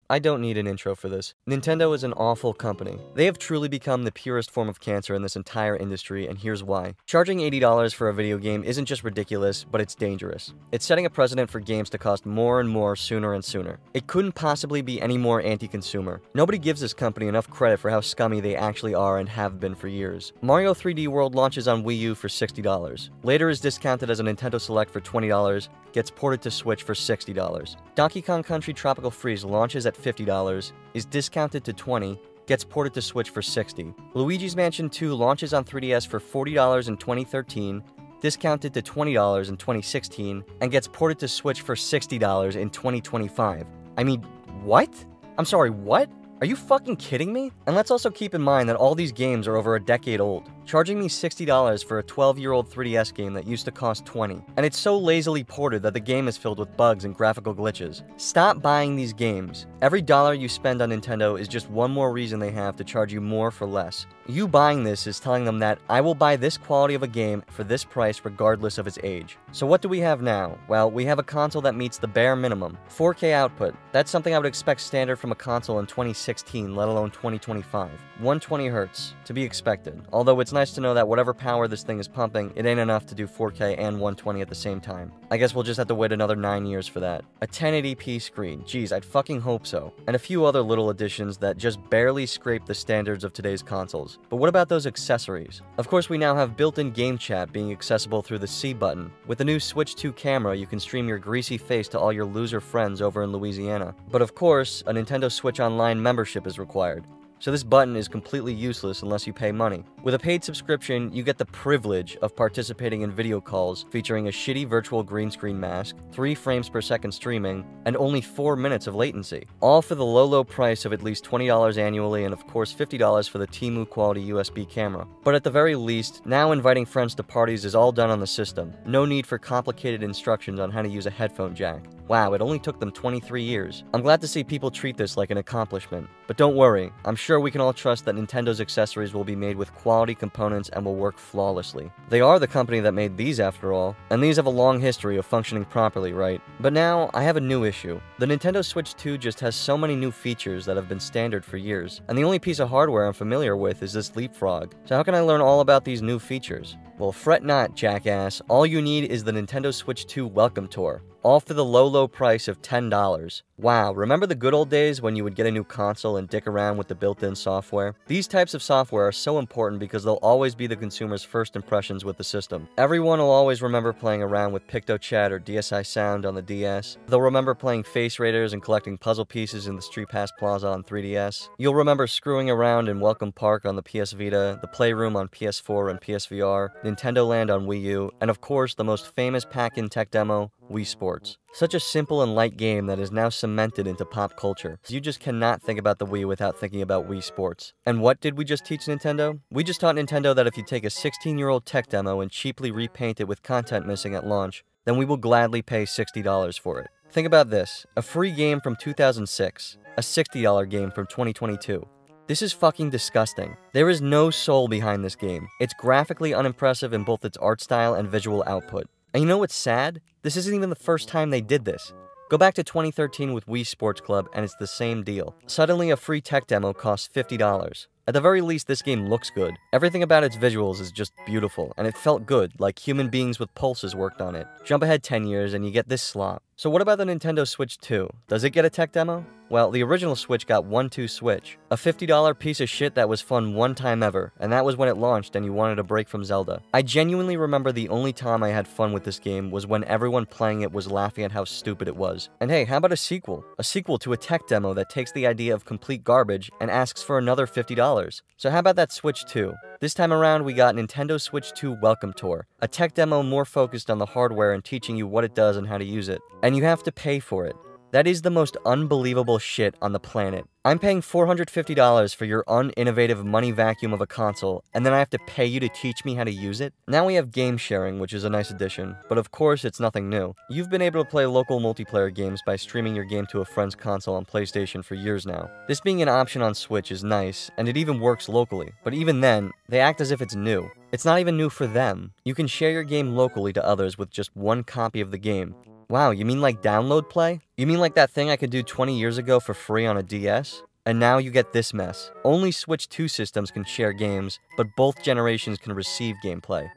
I don't need an intro for this. Nintendo is an awful company. They have truly become the purest form of cancer in this entire industry, and here's why. Charging $80 for a video game isn't just ridiculous, but it's dangerous. It's setting a precedent for games to cost more and more sooner and sooner. It couldn't possibly be any more anti-consumer. Nobody gives this company enough credit for how scummy they actually are and have been for years. Mario 3D World launches on Wii U for $60. Later is discounted as a Nintendo Select for $20, gets ported to Switch for $60. Donkey Kong Country Tropical Freeze launches at $50, is discounted to $20, gets ported to Switch for $60. Luigi's Mansion 2 launches on 3DS for $40 in 2013, discounted to $20 in 2016, and gets ported to Switch for $60 in 2025. I mean, what? I'm sorry, what? Are you fucking kidding me? And let's also keep in mind that all these games are over a decade old. Charging me $60 for a 12-year-old 3DS game that used to cost $20. And it's so lazily ported that the game is filled with bugs and graphical glitches. Stop buying these games. Every dollar you spend on Nintendo is just one more reason they have to charge you more for less. You buying this is telling them that I will buy this quality of a game for this price regardless of its age. So what do we have now? Well, we have a console that meets the bare minimum. 4K output. That's something I would expect standard from a console in 2016, let alone 2025. 120Hz. To be expected. Although it's nice to know that whatever power this thing is pumping, it ain't enough to do 4K and 120 at the same time. I guess we'll just have to wait another 9 years for that. A 1080p screen. Geez, I'd fucking hope so. And a few other little additions that just barely scrape the standards of today's consoles. But what about those accessories? Of course, we now have built-in game chat being accessible through the C button. With the new Switch 2 camera, you can stream your greasy face to all your loser friends over in Louisiana. But of course, a Nintendo Switch Online membership is required. So this button is completely useless unless you pay money. With a paid subscription, you get the privilege of participating in video calls featuring a shitty virtual green screen mask, 3 frames per second streaming, and only 4 minutes of latency. All for the low price of at least $20 annually and of course $50 for the Temu quality USB camera. But at the very least, now inviting friends to parties is all done on the system. No need for complicated instructions on how to use a headphone jack. Wow, it only took them 23 years. I'm glad to see people treat this like an accomplishment. But don't worry, I'm sure we can all trust that Nintendo's accessories will be made with quality components and will work flawlessly. They are the company that made these after all, and these have a long history of functioning properly, right? But now, I have a new issue. The Nintendo Switch 2 just has so many new features that have been standard for years, and the only piece of hardware I'm familiar with is this leapfrog. So how can I learn all about these new features? Well, fret not, jackass. All you need is the Nintendo Switch 2 Welcome Tour. All for the low price of $10. Wow, remember the good old days when you would get a new console and dick around with the built-in software? These types of software are so important because they'll always be the consumer's first impressions with the system. Everyone will always remember playing around with PictoChat or DSi Sound on the DS. They'll remember playing Face Raiders and collecting puzzle pieces in the Street Pass Plaza on 3DS. You'll remember screwing around in Welcome Park on the PS Vita, the Playroom on PS4 and PSVR, Nintendo Land on Wii U, and of course the most famous pack-in tech demo, Wii Sports. Such a simple and light game that is now cemented into pop culture. You just cannot think about the Wii without thinking about Wii Sports. And what did we just teach Nintendo? We just taught Nintendo that if you take a 16-year-old tech demo and cheaply repaint it with content missing at launch, then we will gladly pay $60 for it. Think about this, a free game from 2006, a $60 game from 2022. This is fucking disgusting. There is no soul behind this game. It's graphically unimpressive in both its art style and visual output. And you know what's sad? This isn't even the first time they did this. Go back to 2013 with Wii Sports Club and it's the same deal. Suddenly a free tech demo costs $50. At the very least, this game looks good. Everything about its visuals is just beautiful, and it felt good, like human beings with pulses worked on it. Jump ahead 10 years and you get this slop. So what about the Nintendo Switch 2? Does it get a tech demo? Well, the original Switch got 1-2-Switch, a $50 piece of shit that was fun one time ever, and that was when it launched and you wanted a break from Zelda. I genuinely remember the only time I had fun with this game was when everyone playing it was laughing at how stupid it was. And hey, how about a sequel? A sequel to a tech demo that takes the idea of complete garbage and asks for another $50. So how about that Switch 2? This time around, we got Nintendo Switch 2 Welcome Tour, a tech demo more focused on the hardware and teaching you what it does and how to use it. And you have to pay for it. That is the most unbelievable shit on the planet. I'm paying $450 for your uninnovative money vacuum of a console, and then I have to pay you to teach me how to use it? Now we have game sharing, which is a nice addition, but of course it's nothing new. You've been able to play local multiplayer games by streaming your game to a friend's console on PlayStation for years now. This being an option on Switch is nice, and it even works locally, but even then, they act as if it's new. It's not even new for them. You can share your game locally to others with just one copy of the game. Wow, you mean like download play? You mean like that thing I could do 20 years ago for free on a DS? And now you get this mess. Only Switch 2 systems can share games, but both generations can receive gameplay.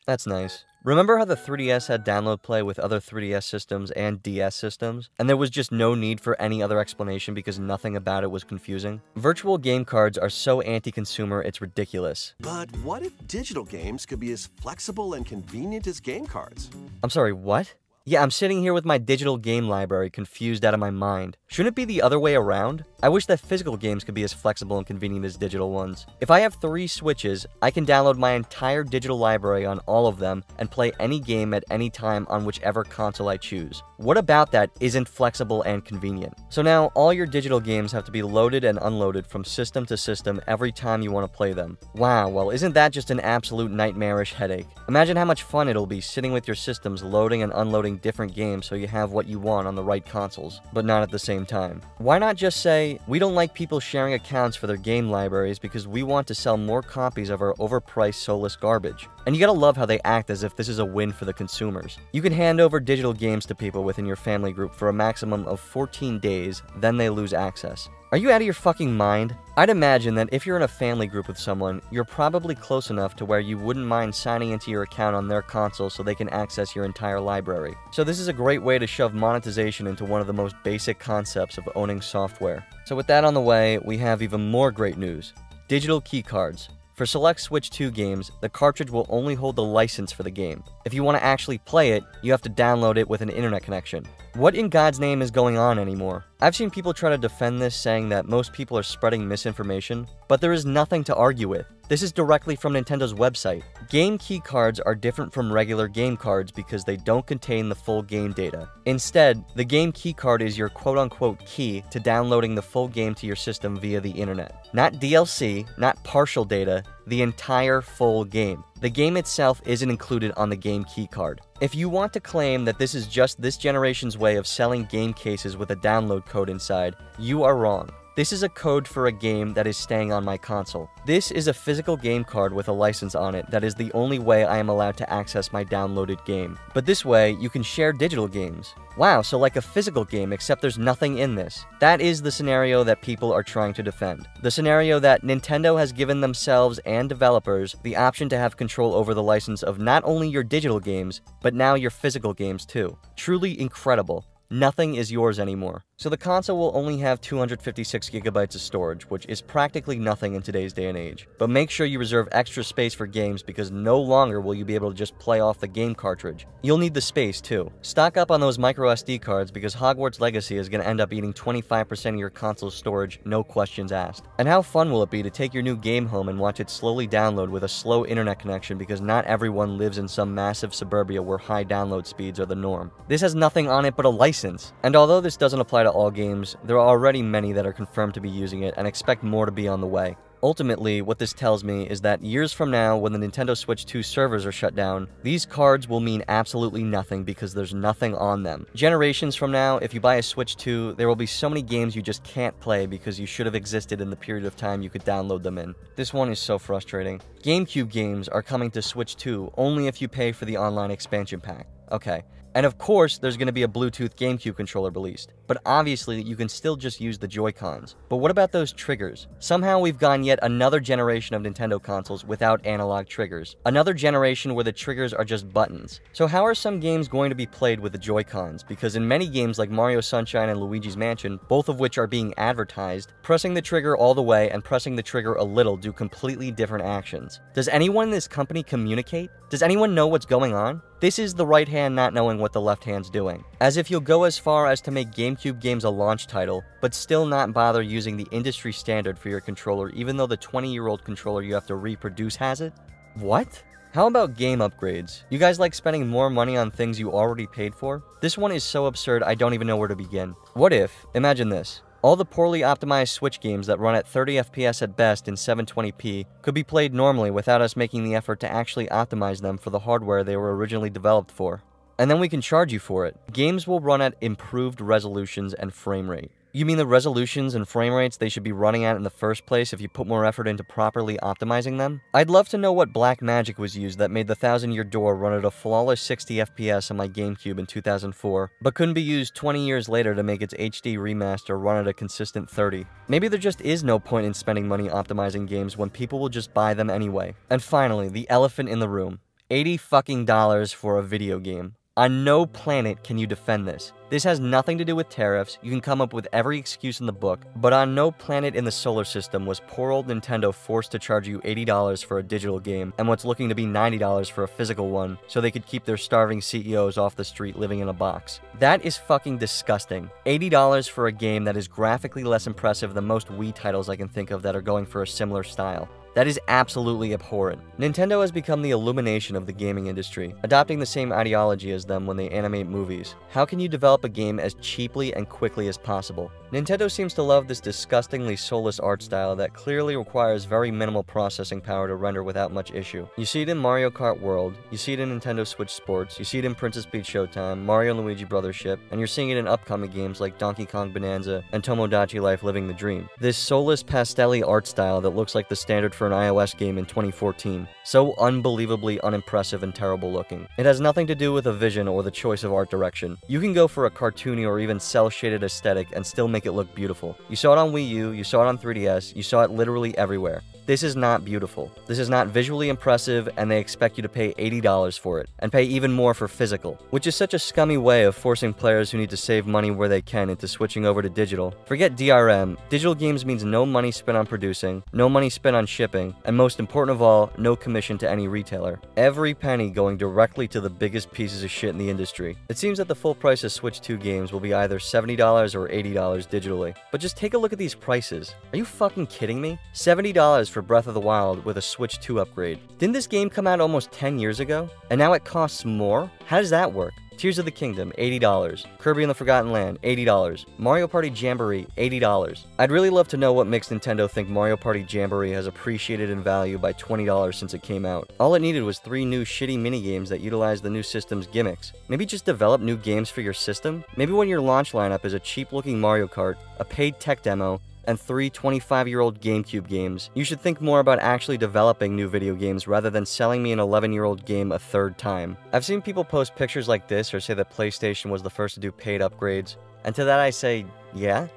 That's nice. Remember how the 3DS had download play with other 3DS systems and DS systems? And there was just no need for any other explanation because nothing about it was confusing? Virtual game cards are so anti-consumer, it's ridiculous. But what if digital games could be as flexible and convenient as game cards? I'm sorry, what? Yeah, I'm sitting here with my digital game library confused out of my mind. Shouldn't it be the other way around? I wish that physical games could be as flexible and convenient as digital ones. If I have 3 Switches, I can download my entire digital library on all of them and play any game at any time on whichever console I choose. What about that isn't flexible and convenient? So now, all your digital games have to be loaded and unloaded from system to system every time you want to play them. Wow, well isn't that just an absolute nightmarish headache? Imagine how much fun it'll be sitting with your systems loading and unloading different games so you have what you want on the right consoles, but not at the same time. Why not just say, we don't like people sharing accounts for their game libraries because we want to sell more copies of our overpriced soulless garbage. And you gotta love how they act as if this is a win for the consumers. You can hand over digital games to people within your family group for a maximum of 14 days, then they lose access. Are you out of your fucking mind? I'd imagine that if you're in a family group with someone, you're probably close enough to where you wouldn't mind signing into your account on their console so they can access your entire library. So this is a great way to shove monetization into one of the most basic concepts of owning software. So with that on the way, we have even more great news. Digital keycards. For select Switch 2 games, the cartridge will only hold the license for the game. If you want to actually play it, you have to download it with an internet connection. What in God's name is going on anymore? I've seen people try to defend this, saying that most people are spreading misinformation, but there is nothing to argue with. This is directly from Nintendo's website. Game key cards are different from regular game cards because they don't contain the full game data. Instead, the game key card is your quote-unquote key to downloading the full game to your system via the internet. Not DLC, not partial data, the entire full game. The game itself isn't included on the game key card. If you want to claim that this is just this generation's way of selling game cases with a download code inside, you are wrong. This is a code for a game that is staying on my console. This is a physical game card with a license on it that is the only way I am allowed to access my downloaded game. But this way, you can share digital games. Wow, so like a physical game, except there's nothing in this. That is the scenario that people are trying to defend. The scenario that Nintendo has given themselves and developers the option to have control over the license of not only your digital games, but now your physical games too. Truly incredible. Nothing is yours anymore. So the console will only have 256 gigabytes of storage, which is practically nothing in today's day and age. But make sure you reserve extra space for games because no longer will you be able to just play off the game cartridge. You'll need the space too. Stock up on those micro SD cards because Hogwarts Legacy is going to end up eating 25% of your console's storage, no questions asked. And how fun will it be to take your new game home and watch it slowly download with a slow internet connection because not everyone lives in some massive suburbia where high download speeds are the norm. This has nothing on it but a license. And although this doesn't apply to all games, there are already many that are confirmed to be using it and expect more to be on the way. Ultimately, what this tells me is that years from now, when the Nintendo Switch 2 servers are shut down, these cards will mean absolutely nothing because there's nothing on them. Generations from now, if you buy a Switch 2, there will be so many games you just can't play because you should have existed in the period of time you could download them in. This one is so frustrating. GameCube games are coming to Switch 2 only if you pay for the online expansion pack. Okay. And of course, there's going to be a Bluetooth GameCube controller released, but obviously you can still just use the Joy-Cons. But what about those triggers? Somehow we've gone yet another generation of Nintendo consoles without analog triggers. Another generation where the triggers are just buttons. So how are some games going to be played with the Joy-Cons? Because in many games like Mario Sunshine and Luigi's Mansion, both of which are being advertised, pressing the trigger all the way and pressing the trigger a little do completely different actions. Does anyone in this company communicate? Does anyone know what's going on? This is the right hand not knowing what the left hand's doing. As if you'll go as far as to make GameCube games a launch title, but still not bother using the industry standard for your controller even though the 20-year-old controller you have to reproduce has it? What? How about game upgrades? You guys like spending more money on things you already paid for? This one is so absurd I don't even know where to begin. What if, imagine this, all the poorly optimized Switch games that run at 30 FPS at best in 720p could be played normally without us making the effort to actually optimize them for the hardware they were originally developed for. And then we can charge you for it. Games will run at improved resolutions and frame rate. You mean the resolutions and frame rates they should be running at in the first place if you put more effort into properly optimizing them? I'd love to know what black magic was used that made the 1000-year door run at a flawless 60 FPS on my GameCube in 2004, but couldn't be used 20 years later to make its HD remaster run at a consistent 30. Maybe there just is no point in spending money optimizing games when people will just buy them anyway. And finally, the elephant in the room. $80 fucking for a video game. On no planet can you defend this. This has nothing to do with tariffs, you can come up with every excuse in the book, but on no planet in the solar system was poor old Nintendo forced to charge you $80 for a digital game and what's looking to be $90 for a physical one so they could keep their starving CEOs off the street living in a box. That is fucking disgusting. $80 for a game that is graphically less impressive than most Wii titles I can think of that are going for a similar style. That is absolutely abhorrent. Nintendo has become the illumination of the gaming industry, adopting the same ideology as them when they animate movies. How can you develop a game as cheaply and quickly as possible? Nintendo seems to love this disgustingly soulless art style that clearly requires very minimal processing power to render without much issue. You see it in Mario Kart World, you see it in Nintendo Switch Sports, you see it in Princess Peach Showtime, Mario & Luigi Brothership, and you're seeing it in upcoming games like Donkey Kong Bonanza and Tomodachi Life Living the Dream. This soulless pastel-y art style that looks like the standard for an iOS game in 2014. So unbelievably unimpressive and terrible looking. It has nothing to do with a vision or the choice of art direction. You can go for a cartoony or even cel-shaded aesthetic and still make it look beautiful. You saw it on Wii U, you saw it on 3DS, you saw it literally everywhere. This is not beautiful. This is not visually impressive, and they expect you to pay $80 for it, and pay even more for physical, which is such a scummy way of forcing players who need to save money where they can into switching over to digital. Forget DRM, digital games means no money spent on producing, no money spent on shipping, and most important of all, no commission to any retailer. Every penny going directly to the biggest pieces of shit in the industry. It seems that the full price of Switch 2 games will be either $70 or $80 digitally. But just take a look at these prices. Are you fucking kidding me? $70 for Breath of the Wild with a Switch 2 upgrade. Didn't this game come out almost 10 years ago? And now it costs more? How does that work? Tears of the Kingdom, $80. Kirby and the Forgotten Land, $80. Mario Party Jamboree, $80. I'd really love to know what makes Nintendo think Mario Party Jamboree has appreciated in value by $20 since it came out. All it needed was 3 new shitty minigames that utilized the new system's gimmicks. Maybe just develop new games for your system? Maybe when your launch lineup is a cheap-looking Mario Kart, a paid tech demo, and 3 25-year-old GameCube games, you should think more about actually developing new video games rather than selling me an 11-year-old game a third time. I've seen people post pictures like this or say that PlayStation was the first to do paid upgrades, and to that I say, yeah?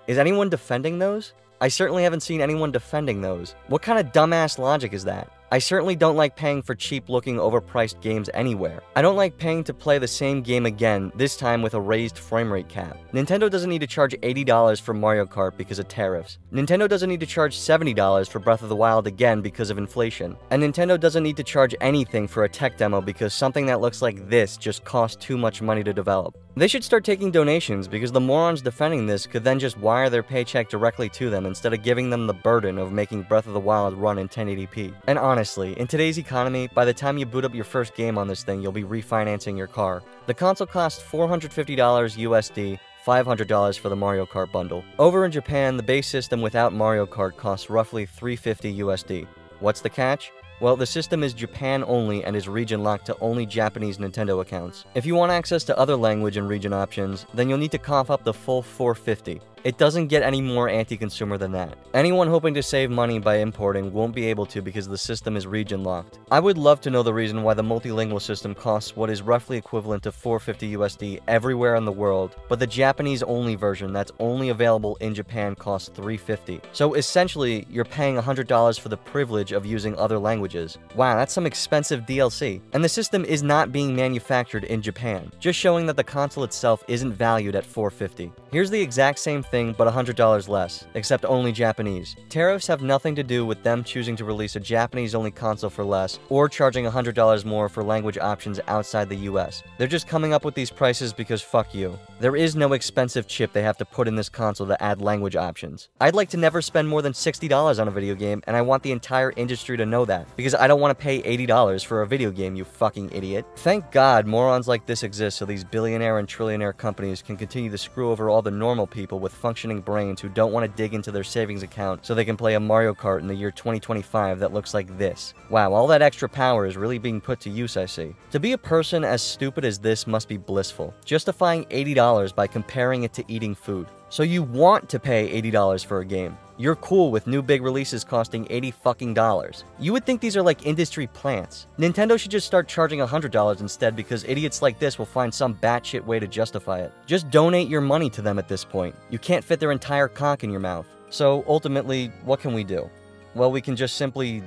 Is anyone defending those? I certainly haven't seen anyone defending those. What kind of dumbass logic is that? I certainly don't like paying for cheap-looking, overpriced games anywhere. I don't like paying to play the same game again, this time with a raised frame rate cap. Nintendo doesn't need to charge $80 for Mario Kart because of tariffs. Nintendo doesn't need to charge $70 for Breath of the Wild again because of inflation. And Nintendo doesn't need to charge anything for a tech demo because something that looks like this just costs too much money to develop. They should start taking donations because the morons defending this could then just wire their paycheck directly to them instead of giving them the burden of making Breath of the Wild run in 1080p. And honestly, in today's economy, by the time you boot up your first game on this thing, you'll be refinancing your car. The console costs $450 USD, $500 for the Mario Kart bundle. Over in Japan, the base system without Mario Kart costs roughly $350 USD. What's the catch? Well, the system is Japan only and is region locked to only Japanese Nintendo accounts. If you want access to other language and region options, then you'll need to cough up the full $450. It doesn't get any more anti-consumer than that. Anyone hoping to save money by importing won't be able to because the system is region locked. I would love to know the reason why the multilingual system costs what is roughly equivalent to $450 USD everywhere in the world, but the Japanese only version that's only available in Japan costs $350. So essentially, you're paying $100 for the privilege of using other languages. Wow, that's some expensive DLC. And the system is not being manufactured in Japan, just showing that the console itself isn't valued at $450. Here's the exact same thing, but $100 less, except only Japanese. Tariffs have nothing to do with them choosing to release a Japanese-only console for less, or charging $100 more for language options outside the US. They're just coming up with these prices because fuck you. There is no expensive chip they have to put in this console to add language options. I'd like to never spend more than $60 on a video game, and I want the entire industry to know that, because I don't want to pay $80 for a video game, you fucking idiot. Thank God morons like this exist so these billionaire and trillionaire companies can continue to screw over all the normal people with functioning brains who don't want to dig into their savings account so they can play a Mario Kart in the year 2025 that looks like this. Wow, all that extra power is really being put to use, I see. To be a person as stupid as this must be blissful, justifying $80 by comparing it to eating food. So you want to pay $80 for a game. You're cool with new big releases costing $80 fucking dollars. You would think these are like industry plants. Nintendo should just start charging $100 instead because idiots like this will find some batshit way to justify it. Just donate your money to them at this point. You can't fit their entire cock in your mouth. So ultimately, what can we do? Well, we can just simply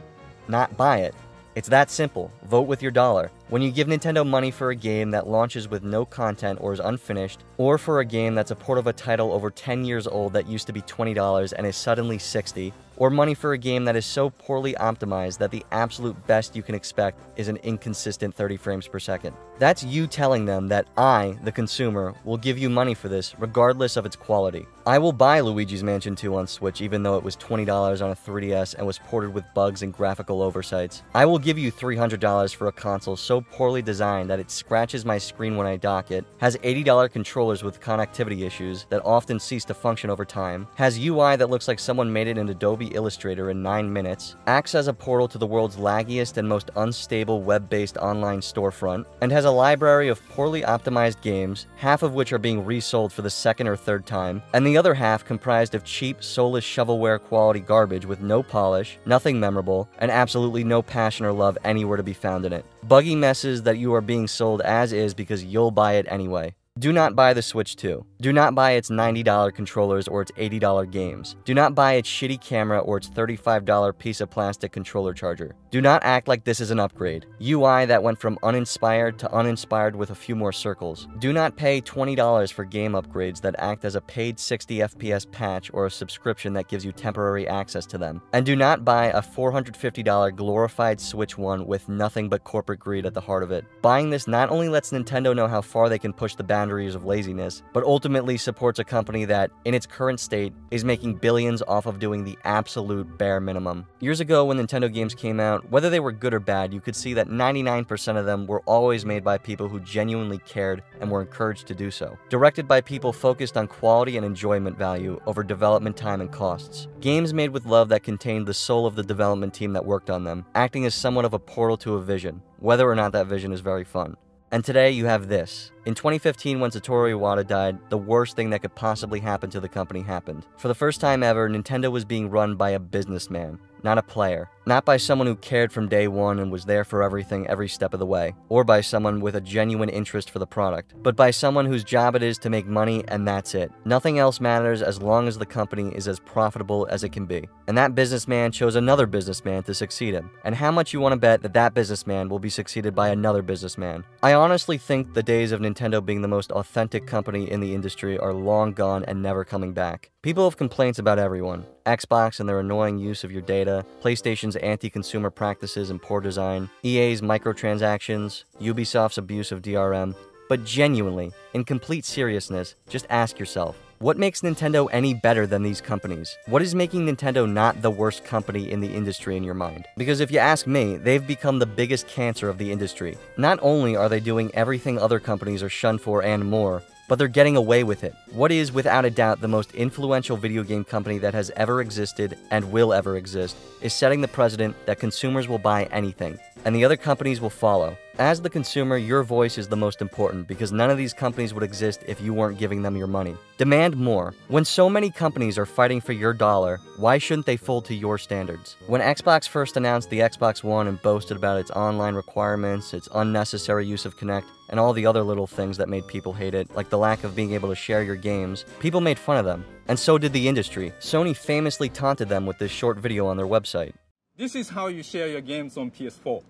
not buy it. It's that simple. Vote with your dollar. When you give Nintendo money for a game that launches with no content or is unfinished, or for a game that's a port of a title over 10 years old that used to be $20 and is suddenly $60, or money for a game that is so poorly optimized that the absolute best you can expect is an inconsistent 30 frames per second. That's you telling them that I, the consumer, will give you money for this regardless of its quality. I will buy Luigi's Mansion 2 on Switch even though it was $20 on a 3DS and was ported with bugs and graphical oversights. I will give you $300 for a console so poorly designed that it scratches my screen when I dock it, has $80 controllers with connectivity issues that often cease to function over time, has UI that looks like someone made it in Adobe Illustrator in 9 minutes, acts as a portal to the world's laggiest and most unstable web-based online storefront, and has a library of poorly optimized games, half of which are being resold for the second or third time, and the other half comprised of cheap, soulless shovelware quality garbage with no polish, nothing memorable, and absolutely no passion or love anywhere to be found in it. Buggy messes that you are being sold as is because you'll buy it anyway. Do not buy the Switch 2. Do not buy its $90 controllers or its $80 games. Do not buy its shitty camera or its $35 piece of plastic controller charger. Do not act like this is an upgrade. UI that went from uninspired to uninspired with a few more circles. Do not pay $20 for game upgrades that act as a paid 60 FPS patch or a subscription that gives you temporary access to them. And do not buy a $450 glorified Switch 1 with nothing but corporate greed at the heart of it. Buying this not only lets Nintendo know how far they can push the boundaries of laziness, but ultimately supports a company that, in its current state, is making billions off of doing the absolute bare minimum. Years ago, when Nintendo games came out, whether they were good or bad, you could see that 99% of them were always made by people who genuinely cared and were encouraged to do so. Directed by people focused on quality and enjoyment value over development time and costs. Games made with love that contained the soul of the development team that worked on them, acting as somewhat of a portal to a vision, whether or not that vision is very fun. And today you have this. In 2015, when Satoru Iwata died, the worst thing that could possibly happen to the company happened. For the first time ever, Nintendo was being run by a businessman, not a player. Not by someone who cared from day one and was there for everything every step of the way, or by someone with a genuine interest for the product, but by someone whose job it is to make money and that's it. Nothing else matters as long as the company is as profitable as it can be. And that businessman chose another businessman to succeed him. And how much you want to bet that that businessman will be succeeded by another businessman? I honestly think the days of Nintendo being the most authentic company in the industry are long gone and never coming back. People have complaints about everyone. Xbox and their annoying use of your data, PlayStation's anti-consumer practices and poor design, EA's microtransactions, Ubisoft's abuse of DRM. But genuinely, in complete seriousness, just ask yourself, what makes Nintendo any better than these companies? What is making Nintendo not the worst company in the industry in your mind? Because if you ask me, they've become the biggest cancer of the industry. Not only are they doing everything other companies are shunned for and more, but they're getting away with it. What is, without a doubt, the most influential video game company that has ever existed and will ever exist is setting the precedent that consumers will buy anything, and the other companies will follow. As the consumer, your voice is the most important because none of these companies would exist if you weren't giving them your money. Demand more. When so many companies are fighting for your dollar, why shouldn't they fold to your standards? When Xbox first announced the Xbox One and boasted about its online requirements, its unnecessary use of Kinect, and all the other little things that made people hate it, like the lack of being able to share your games, people made fun of them. And so did the industry. Sony famously taunted them with this short video on their website. This is how you share your games on PS4.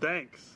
Thanks.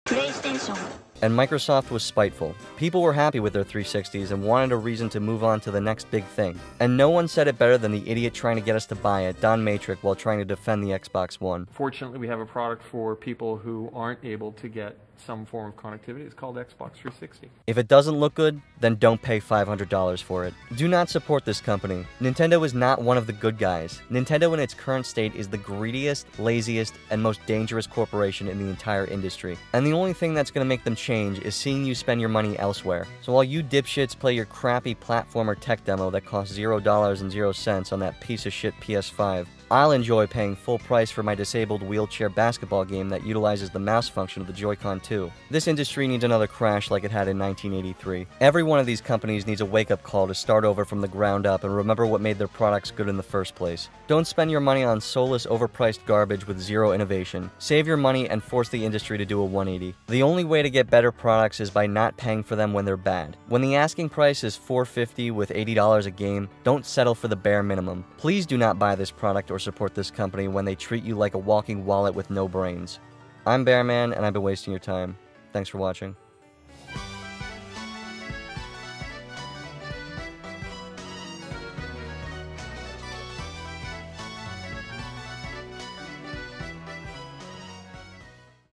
PlayStation. And Microsoft was spiteful. People were happy with their 360s and wanted a reason to move on to the next big thing. And no one said it better than the idiot trying to get us to buy it, Don Matrick, while trying to defend the Xbox One. Fortunately, we have a product for people who aren't able to get some form of connectivity. It's called Xbox 360. If it doesn't look good, then don't pay $500 for it. Do not support this company. Nintendo is not one of the good guys. Nintendo in its current state is the greediest, laziest, and most dangerous corporation in the entire industry. And the only thing that's going to make them change is seeing you spend your money elsewhere. So while you dipshits play your crappy platformer tech demo that costs $0.00 on that piece of shit PS5, I'll enjoy paying full price for my disabled wheelchair basketball game that utilizes the mouse function of the Joy-Con 2. This industry needs another crash like it had in 1983. Every one of these companies needs a wake-up call to start over from the ground up and remember what made their products good in the first place. Don't spend your money on soulless, overpriced garbage with zero innovation. Save your money and force the industry to do a 180. The only way to get better products is by not paying for them when they're bad. When the asking price is $450 with $80 a game, don't settle for the bare minimum. Please do not buy this product or support this company when they treat you like a walking wallet with no brains. I'm Bearman, and I've been wasting your time. Thanks for watching.